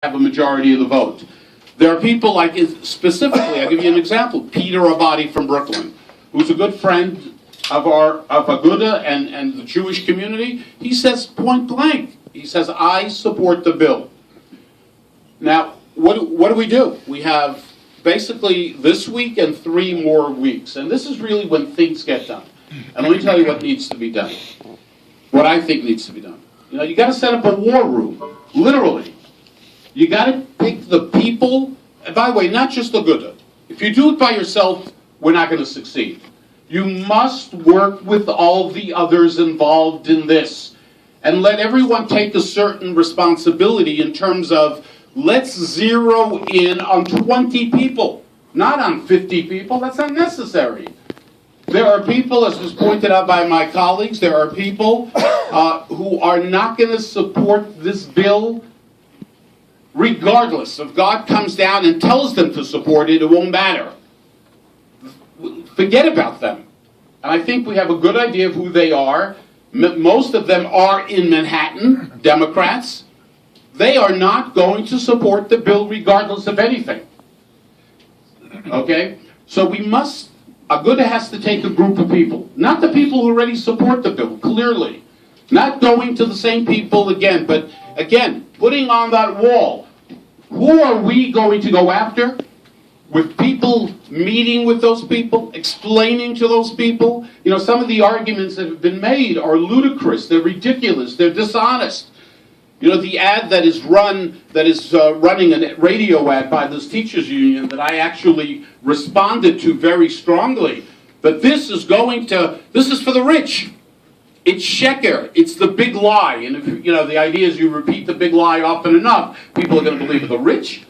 have a majority of the vote. There are people like, specifically, I'll give you an example, Peter Abadi from Brooklyn, who's a good friend of Agudath and the Jewish community. He says point blank, he says, I support the bill. Now, what do we do? We have basically this week and 3 more weeks, and this is really when things get done. And let me tell you what needs to be done, what I think needs to be done. You know, you got to set up a war room, literally. You got to pick the people, and by the way, not just Agudath. If you do it by yourself, we're not going to succeed. You must work with all the others involved in this, and let everyone take a certain responsibility in terms of, let's zero in on 20 people, not on 50 people. That's unnecessary. There are people, as was pointed out by my colleagues, there are people who are not going to support this bill regardless. If God comes down and tells them to support it, it won't matter. Forget about them. And I think we have a good idea of who they are. Most of them are in Manhattan, Democrats. They are not going to support the bill regardless of anything. Okay? So we must, Agudath has to take a group of people. Not the people who already support the bill, clearly. Not going to the same people again, but again, putting on that wall. Who are we going to go after? With people meeting with those people, explaining to those people. You know, some of the arguments that have been made are ludicrous, they're ridiculous, they're dishonest. You know, the ad that is running a radio ad by this teachers union that I actually responded to very strongly. But this is for the rich. It's sheker. It's the big lie. And if, you know, the idea is you repeat the big lie often enough, people are going to believe it. The rich,